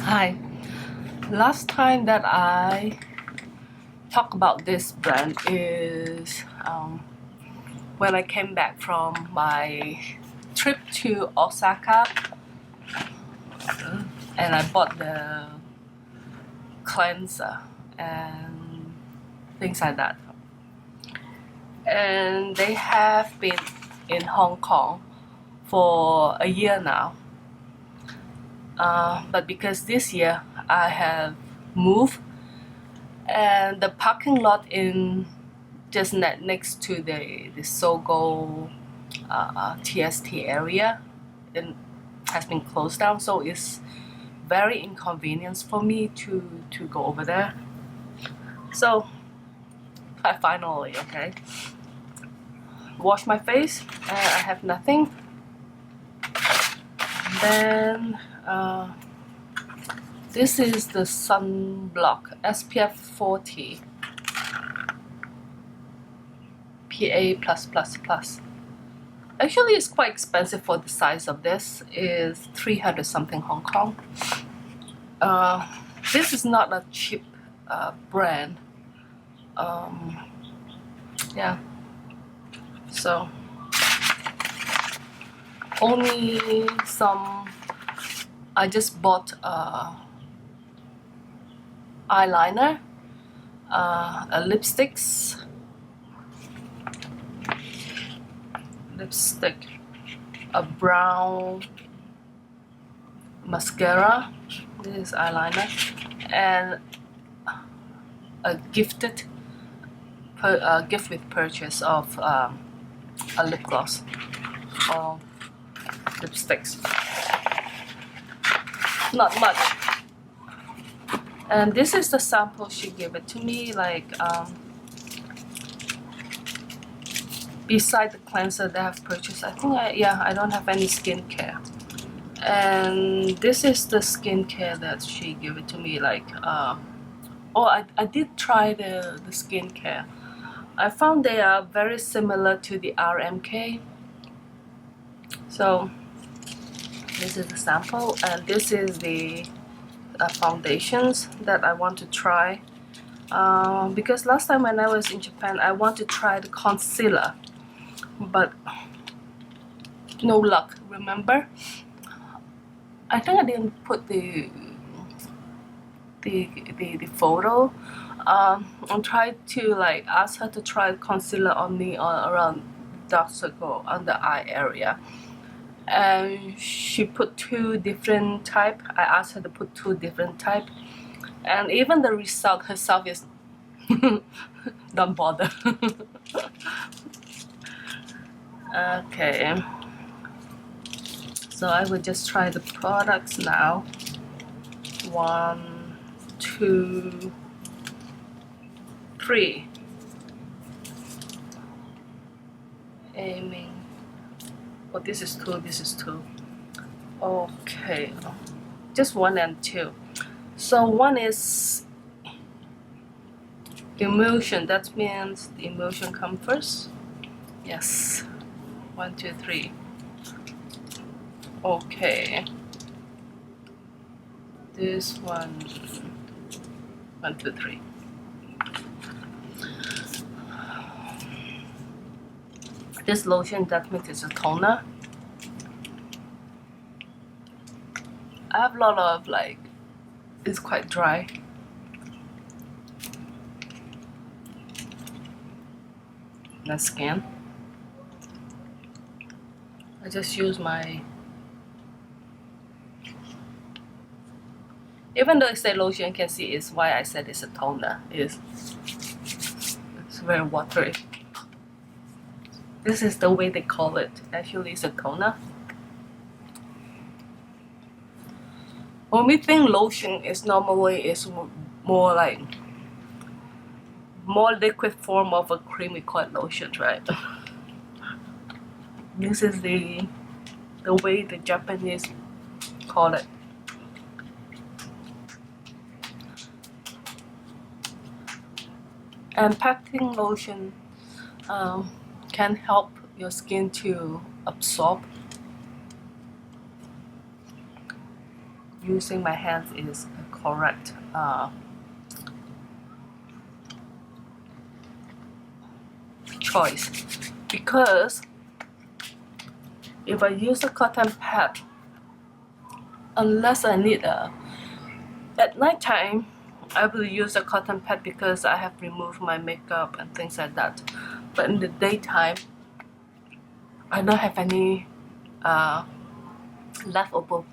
Hi. Last time that I talked about this brand is when I came back from my trip to Osaka and I bought the cleanser and things like that. And they have been in Hong Kong for a year now. But because this year I have moved and the parking lot in just next to the Sogo TST area it has been closed down, so it's very inconvenient for me to go over there. So I finally wash my face and I have nothing. Then this is the sunblock SPF 40 PA+++. Actually, it's quite expensive for the size of this. Is 300 something Hong Kong. This is not a cheap brand. Yeah. So only some. I just bought eyeliner, a lipstick, a brown mascara. This is eyeliner, and a gift with purchase of a lip gloss or lipsticks. Not much. And this is the sample she gave it to me, like beside the cleanser that I've purchased. I think I don't have any skincare. And this is the skincare that she gave it to me, like I did try the skincare. I found they are very similar to the RMK. So this is the sample, and this is the foundations that I want to try. Because last time when I was in Japan, I want to try the concealer, but no luck. Remember, I think I didn't put the photo. I tried to ask her to try concealer on me around dark circle on the eye area, and she put two different type. I asked her to put two different type, and even the result herself is don't bother. Okay, so I will just try the products now. 1, 2, 3. Aiming. Oh, this is 2, this is 2. Okay, just 1 and 2. So 1 is emulsion. That means the emulsion comes first. Yes. 1, 2, 3. Okay. This one. 1, 2, 3. This lotion, that means it's a toner. I have a lot of it's quite dry. My skin. I just use my. Even though it's a lotion, you can see is why I said it's a toner. It's very watery. This is the way they call it. Actually, it's a toner. When we think lotion is normally more liquid form of a cream, we call it lotion, right? This is the way the Japanese call it. And packing lotion can help your skin to absorb using my hands is correct choice, because if I use a cotton pad, unless I need at night time, I will use a cotton pad because I have removed my makeup and things like that. But in the daytime, I don't have any leftover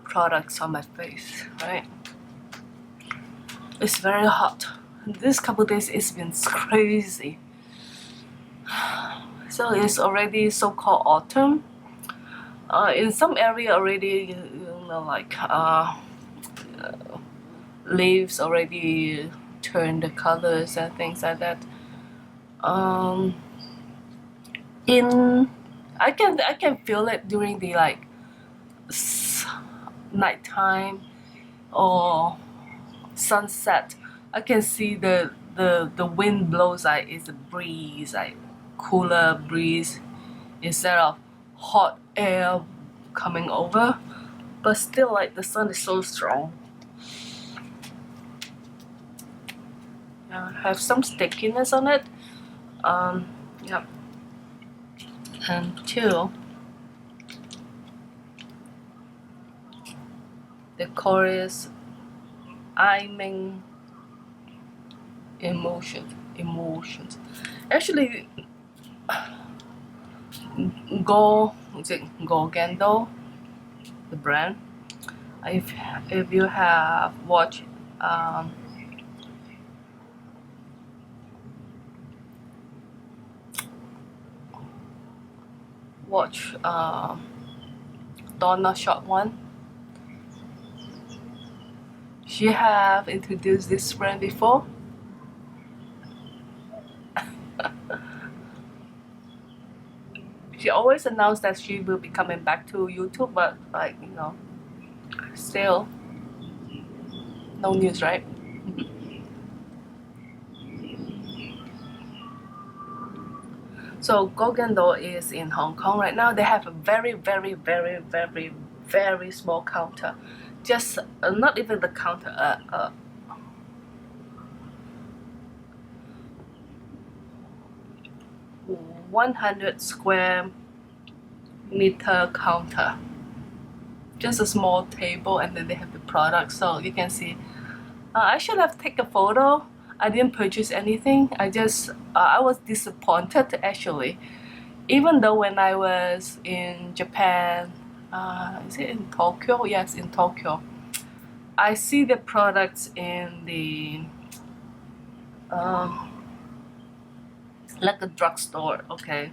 products on my face, right? It's very hot. This couple days it's been crazy. So it's already so-called autumn. In some area already, you know, like leaves already turn the colors and things like that. I can feel it during the like nighttime or sunset. I can see the wind blows, like it's a breeze, like cooler breeze instead of hot air coming over. But still, like the sun is so strong. Have some stickiness on it. Yep. And two, the chorus, I'm emotions. Actually, Go Gendo, the brand. If you have watched Donna Short One, she have introduced this brand before. She always announced that she will be coming back to YouTube, but like, you know, still no news, right? So Go Gendo is in Hong Kong right now. They have a very small counter. Just not even the counter, 100 square meter counter. Just a small table, and then they have the product, so you can see. I should have taken a photo. I didn't purchase anything. I just I was disappointed actually. Even though when I was in Japan, is it in Tokyo? Yes, in Tokyo. I see the products in the like a drugstore, okay,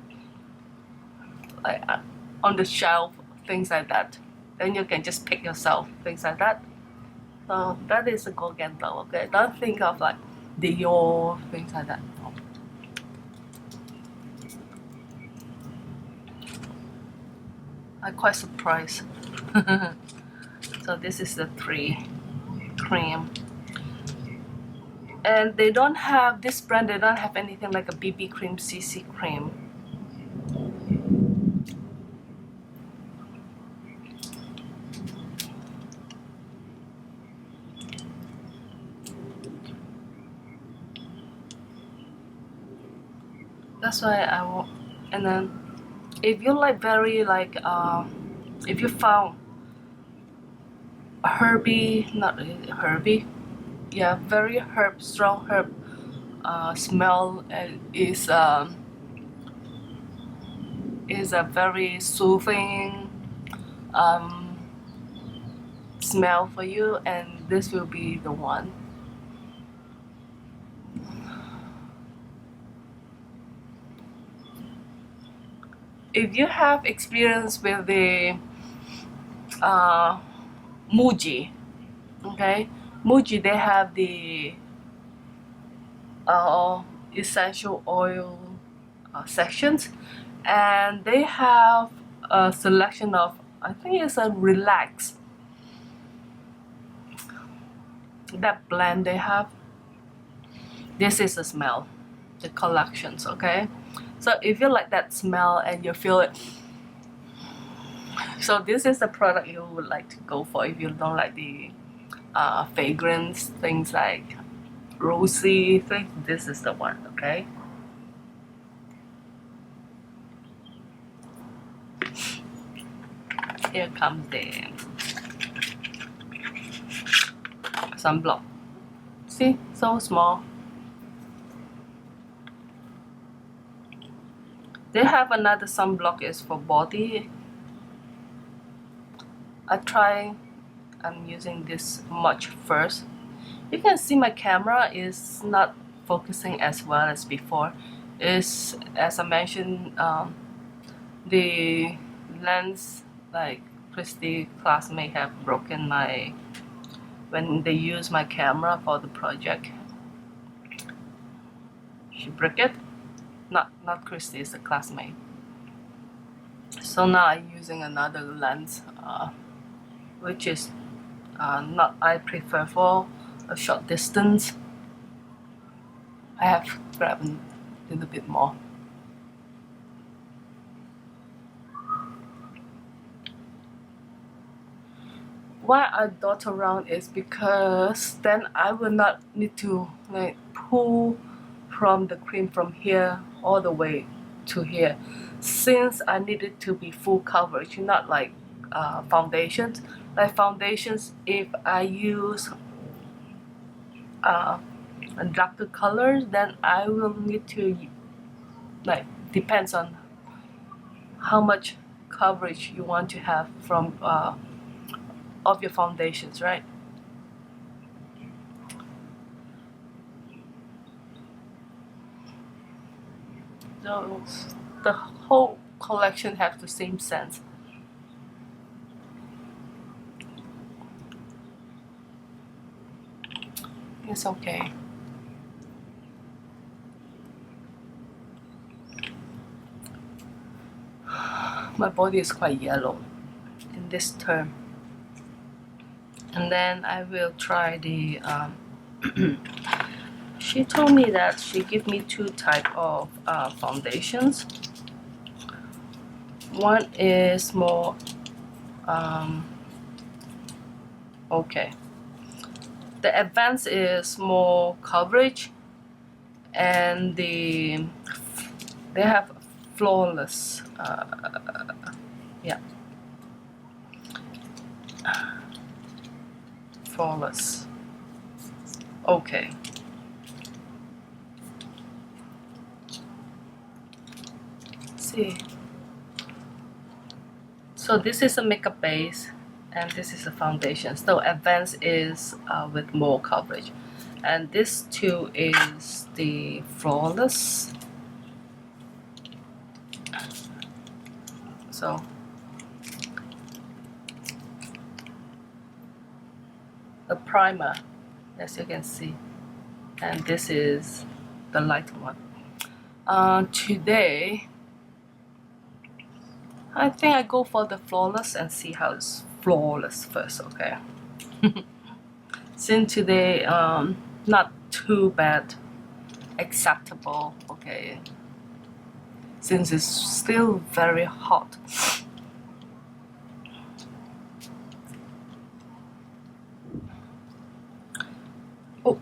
like on the shelf, things like that. Then you can just pick yourself, things like that. So that is a Go Gendo, okay. Don't think of like Dior, things like that. No. I'm quite surprised. So this is the 3 cream. And they don't have, this brand, they don't have anything like a BB cream, CC cream. That's why I want. And then if you like very like if you found herby, not herby, yeah, very strong herb smell, is a very soothing smell for you, and this will be the one. If you have experience with the Muji, okay, Muji, they have the essential oil sections, and they have a selection of, I think it's a relax, that blend they have. This is the smell, the collections, okay. So if you like that smell and you feel it So this is the product you would like to go for if you don't like the fragrance, things like rosy things. This is the one, okay? Here comes the sunblock. See, so small. They have another sunblock is for body. I'm using this much first. You can see my camera is not focusing as well as before. Is, as I mentioned, the lens, like Christy classmate have broken when they use my camera for the project. She broke it. Not Christy, it's a classmate. So now I'm using another lens, which is not I prefer for a short distance. I have grabbed a little bit more. Why I dot around is because then I will not need to like pull from the cream from here all the way to here, since I need it to be full coverage, not like foundations. Like foundations, if I use a darker color, then I will need to, like, depends on how much coverage you want to have from of your foundations, right? So the whole collection has the same sense. It's okay. My body is quite yellow in this term. And then I will try the she told me that she gave me two type of foundations. One is more okay, the advanced is more coverage, and they have flawless yeah, flawless. Okay, see, so this is a makeup base and this is a foundation. So advanced is with more coverage, and this two is the flawless. So a primer, as you can see, and this is the light one. Today I think I go for the flawless and see how it's flawless first, okay? Since today not too bad, acceptable, okay? Since it's still very hot. Oh.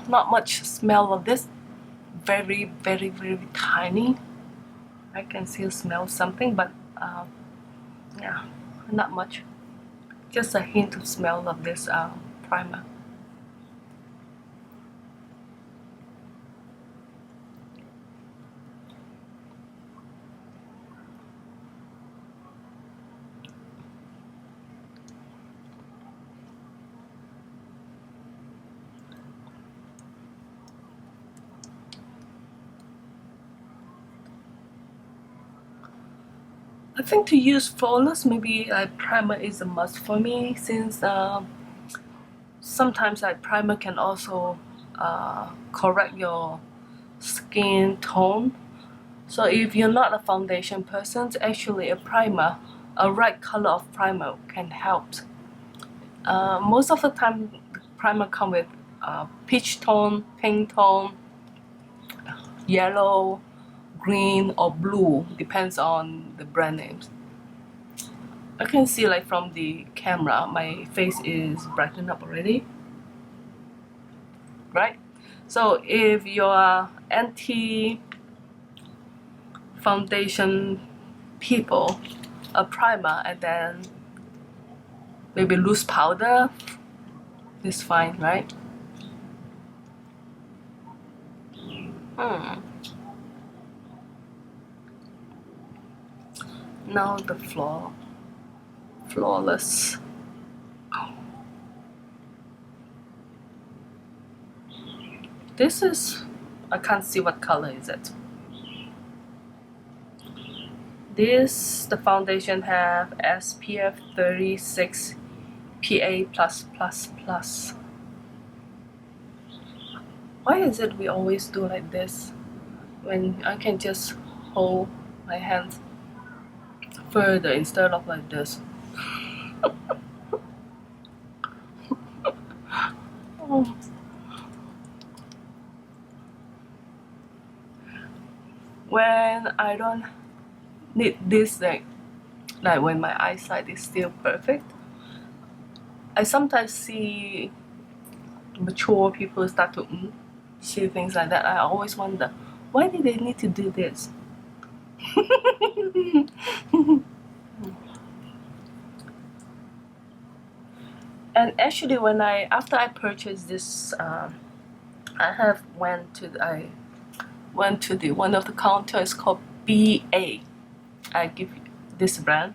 Not much smell of this. Very, very, very tiny. I can still smell something, but yeah, not much. Just a hint of smell of this primer. I think to use flawless, maybe a primer is a must for me, since sometimes a primer can also correct your skin tone. So if you're not a foundation person, actually a primer, a right color of primer can help. Most of the time, primer come with peach tone, pink tone, yellow, green, or blue, depends on the brand names. I can see like from the camera my face is brightened up already, right? So if you're anti foundation people, a primer and then maybe loose powder is fine, right? Now the flawless. This is, I can't see what color is it. The foundation have SPF 36 PA+++. Why is it we always do like this when I can just hold my hands further instead of like this? Oh. When I don't need this, like when my eyesight is still perfect, I sometimes see mature people start to see things like that. I always wonder, why did they need to do this? And actually, after I purchased this, I went to the one of the counter. It's called BA. I give this brand.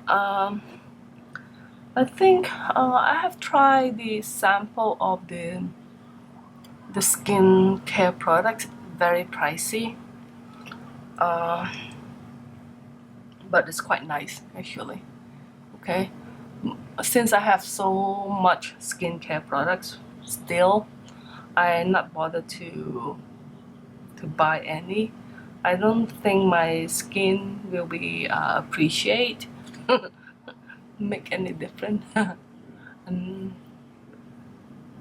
I think I have tried the sample of the skin care product. Very pricey, but it's quite nice actually. Okay, since I have so much skincare products, still I'm not bothered to buy any. I don't think my skin will be appreciate make any difference.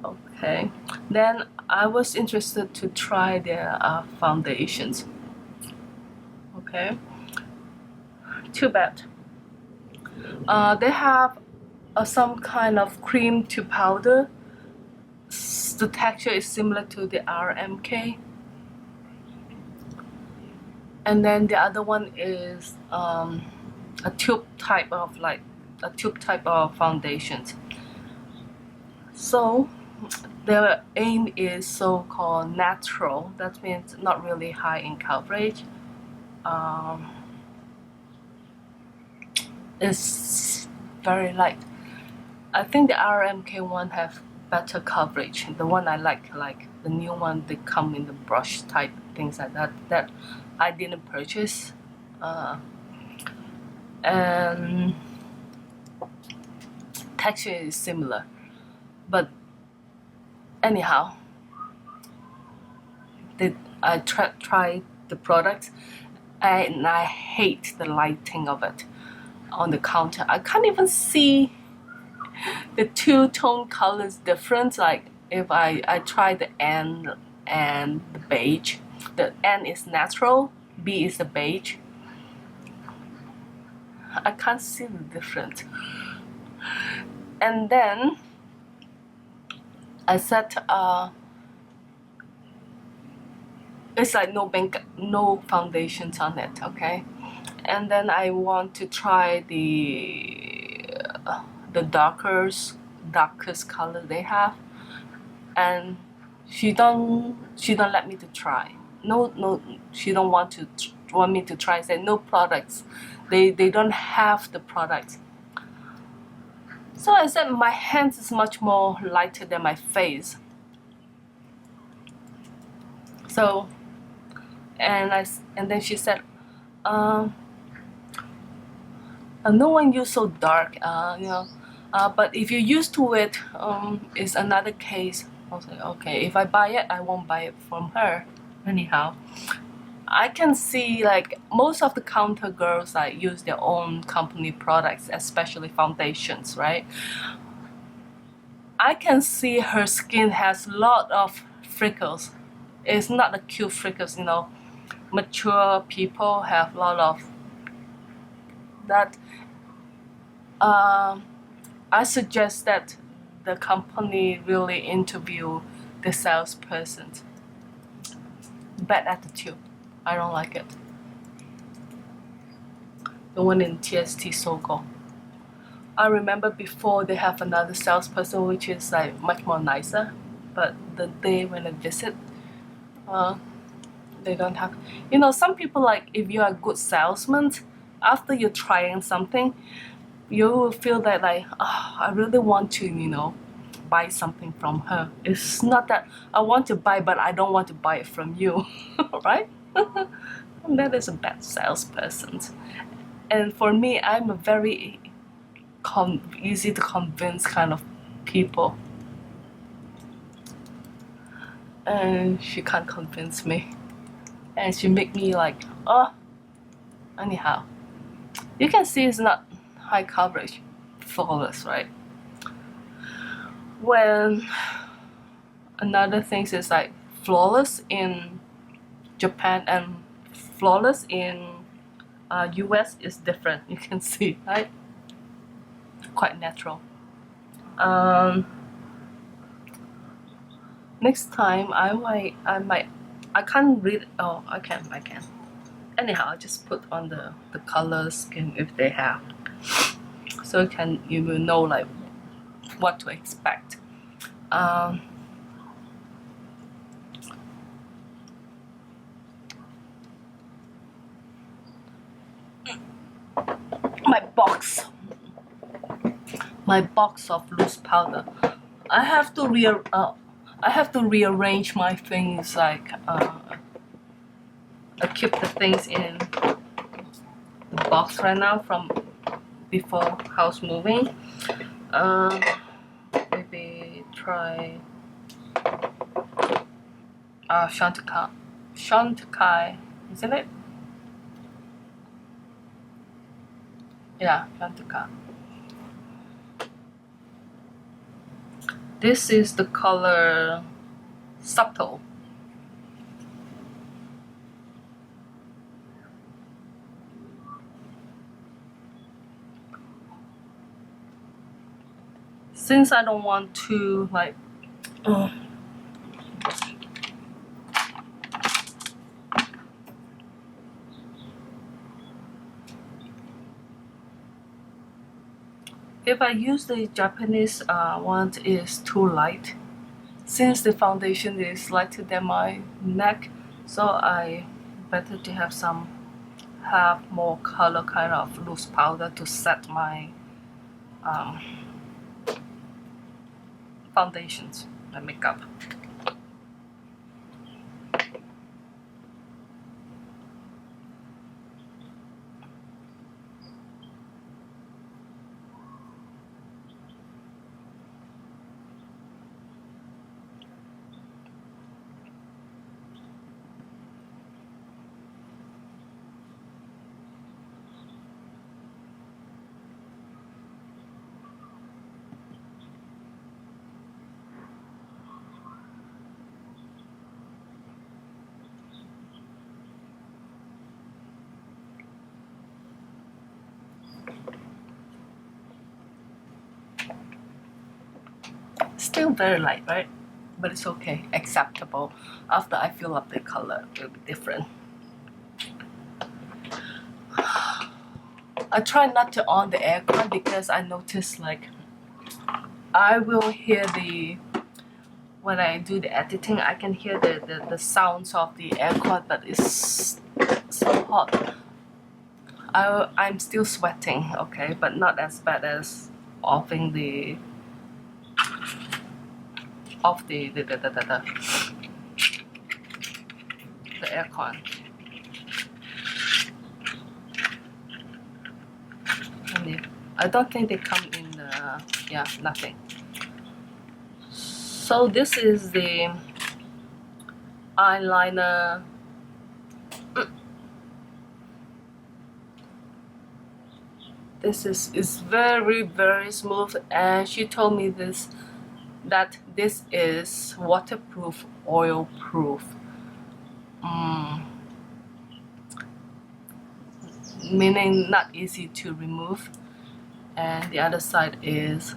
Okay, then I was interested to try their foundations. Okay, too bad. They have some kind of cream to powder. The texture is similar to the RMK. And then the other one is a tube type of foundations. So their aim is so-called natural. That means not really high in coverage. It's very light. I think the RMK one have better coverage. The one I like the new one, they come in the brush type, things like that. That I didn't purchase. And texture is similar, but anyhow, I tried the product, and I hate the lighting of it on the counter. I can't even see the two-tone colors difference. Like if I try the N and the beige, the N is natural, B is the beige. I can't see the difference. And then I said it's like no foundations on it, okay? And then I want to try the darkest color they have, and she don't let me to try. No, she don't want me to try. Say no products. They don't have the products. So I said my hands is much more lighter than my face. So, and then she said, no one use so dark, but if you're used to it, it's another case. I was like, okay, if I buy it, I won't buy it from her. Anyhow, I can see like most of the counter girls like use their own company products, especially foundations, right? I can see her skin has a lot of freckles. It's not the cute freckles, you know. Mature people have a lot of that. I suggest that the company really interview the salesperson. Bad attitude. I don't like it. The one in TST Sogo. I remember before they have another salesperson which is like much more nicer, but the day when I visit, they don't have. You know, some people, like, if you're a good salesman, after you're trying something, you will feel that like, oh, I really want to, you know, buy something from her. It's not that I want to buy, but I don't want to buy it from you, right? That is a bad salesperson. And for me, I'm a very easy to convince kind of people. And she can't convince me. And she make me like, oh, anyhow. You can see it's not high coverage, flawless, right? When another thing is like flawless in Japan and flawless in US is different. You can see, right? Quite natural. Next time I can't read. Oh, I can. Anyhow, I just put on the color scheme if they have, so you will know like what to expect. My box of loose powder. I have to rearrange my things, like I keep the things in the box right now from before house moving. Maybe try Chantecaille, isn't it? Yeah, Chantecaille. This is the color Subtle. Since I don't want to like if I use the Japanese one, is too light. Since the foundation is lighter than my neck, so I better to have more color kind of loose powder to set my foundations and makeup. Still very light, right? But it's okay, acceptable. After I fill up the color, it will be different. I try not to on the aircon because I notice like I will hear when I do the editing, I can hear the sounds of the aircon, but it's so hot. I'm still sweating, okay, but not as bad as offing the aircon. I don't think they come in the, yeah, nothing. So this is the eyeliner. This is very, very smooth, and she told me this that this is waterproof, oil proof, meaning not easy to remove. And the other side is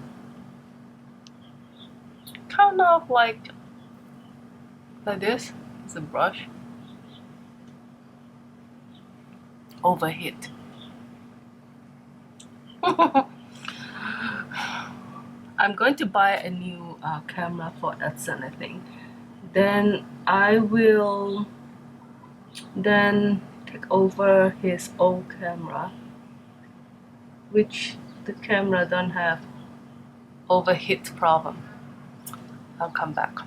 kind of like this. It's a brush. Overheat. I'm going to buy a new camera for Edson, I think. Then I will then take over his old camera, which the camera don't have overheat problem. I'll come back.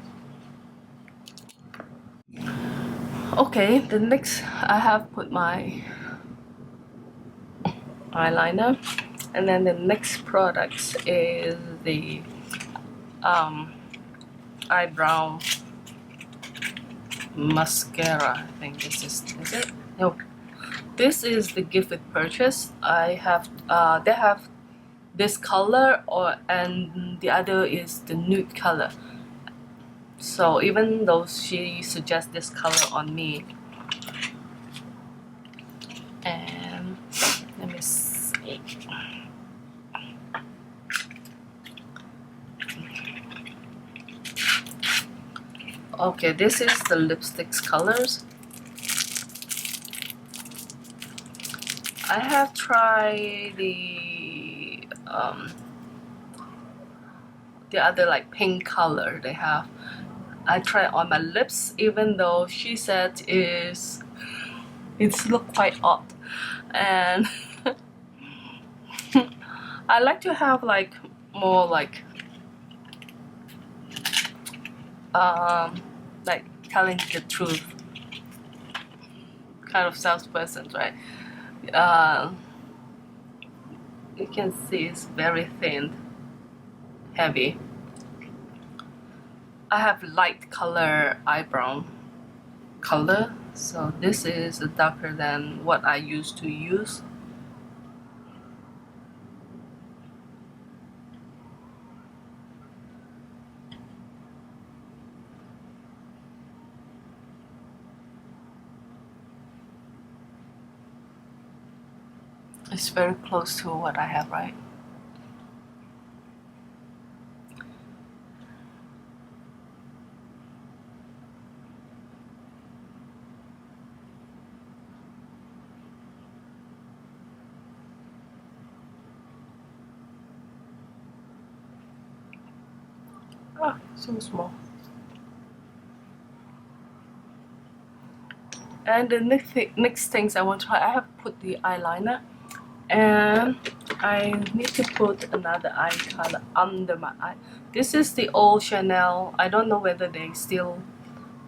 Okay, the next I have put my eyeliner, and then the next product is the eyebrow mascara. I think this is it? No, this is the gift with purchase. I have they have this color, and the other is the nude color. So even though she suggests this color on me, and let me see. Okay, this is the lipsticks colors. I have tried the other like pink color they have. I tried on my lips, even though she said it's look quite odd, and I like to have like more like telling the truth kind of salesperson, right? You can see it's very thin, heavy. I have light color eyebrow color, so this is darker than what I used to use. It's very close to what I have, right? Ah, so small. And the next things I want to try, I have put the eyeliner, and I need to put another eye color under my eye. This is the old Chanel. I don't know whether they still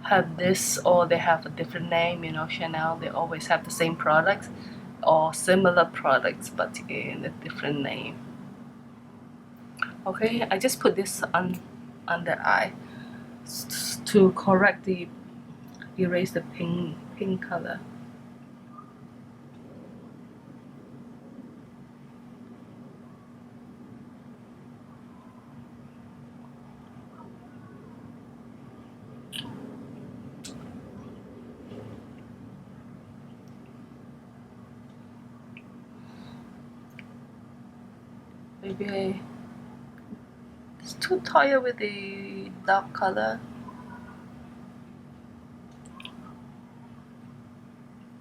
have this or they have a different name. You know, Chanel, they always have the same products or similar products but in a different name. Okay, I just put this on under eye to correct the erase the pink color. Maybe it's too tired with the dark color,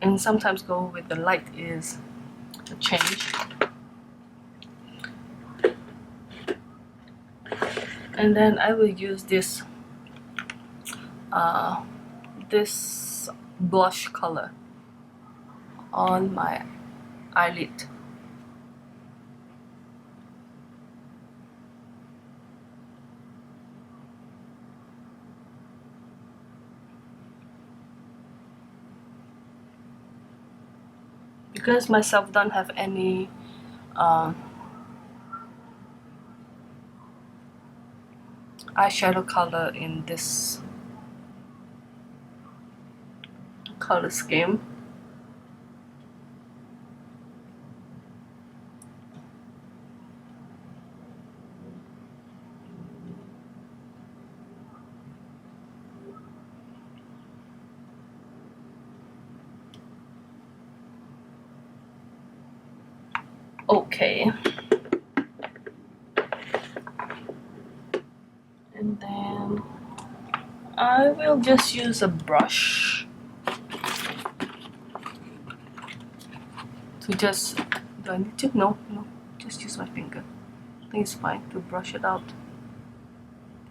and sometimes go with the light is a change. And then I will use this this blush color on my eyelid. Because myself don't have any eyeshadow color in this color scheme. Okay. And then I will just use a brush to just, do I need to? No, just use my finger. I think it's fine to brush it out.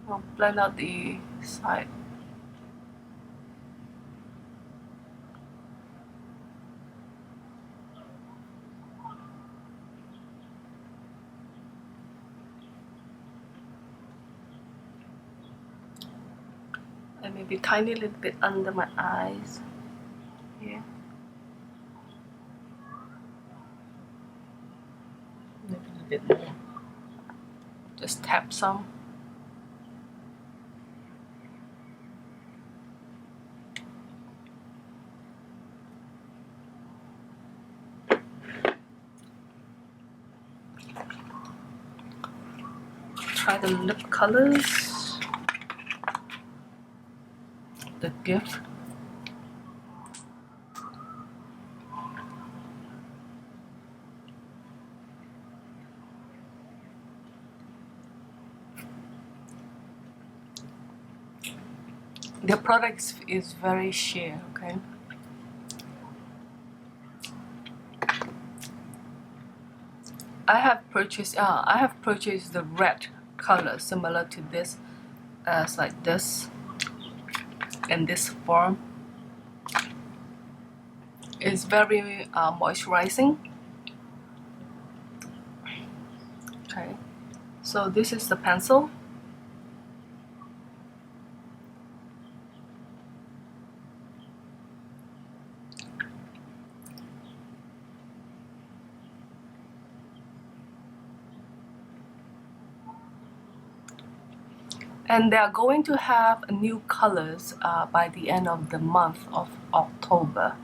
I'll blend out the side. And maybe tiny little bit under my eyes here. Maybe a little bit more. Just tap some. Try the lip colors. The gift. The product is very sheer, okay? I have purchased the red color similar to this, as like this, in this form. It's very moisturizing. Okay, so this is the pencil. And they are going to have new colors by the end of the month of October.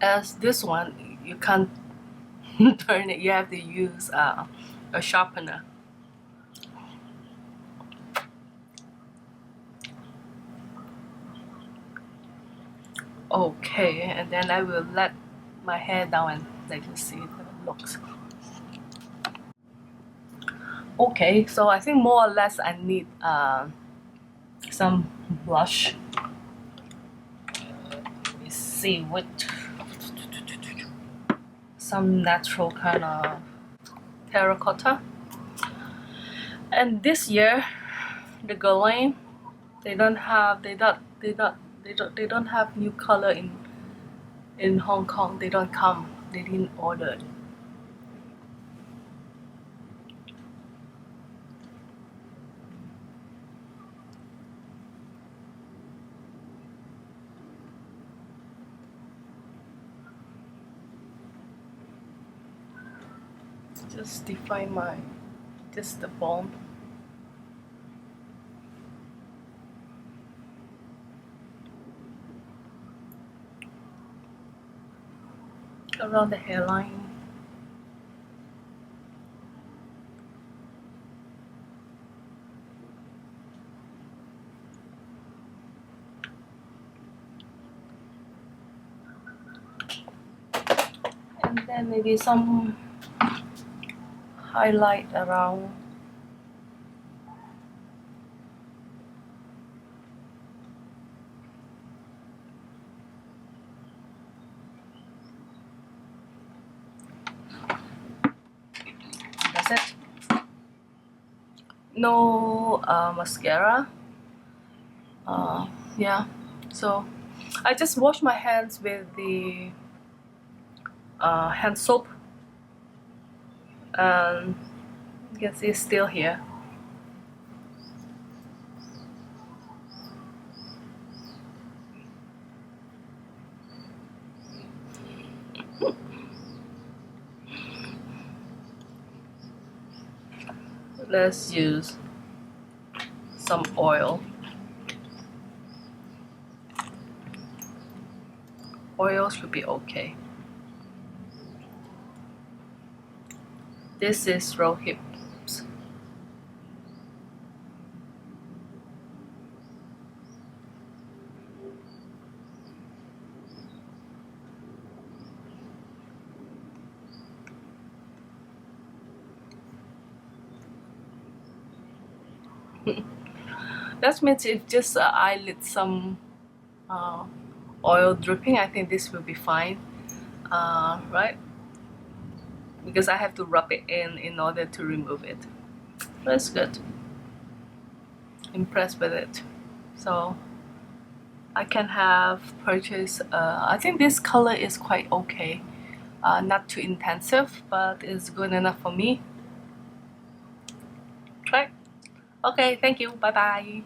As this one, you can't turn it, you have to use a sharpener. Okay, and then I will let my hair down and let you see the looks. Okay, so I think more or less I need some blush. Let me see what, some natural kind of terracotta. And this year, the Guerlain, they don't have new color in Hong Kong. They don't come. They didn't order it. Just define just the bone. Around the hairline. And then maybe some highlight around. That's it. No mascara. Yeah, so I just wash my hands with the hand soap, and you can see it's still here. Let's use some oil. Oil should be okay. This is rose hips. That means if just I let some oil dripping, I think this will be fine, right? Because I have to rub it in order to remove it. That's good. Impressed with it. So I can have purchased, I think this color is quite okay. Not too intensive, but it's good enough for me. Try. Okay, thank you. Bye bye.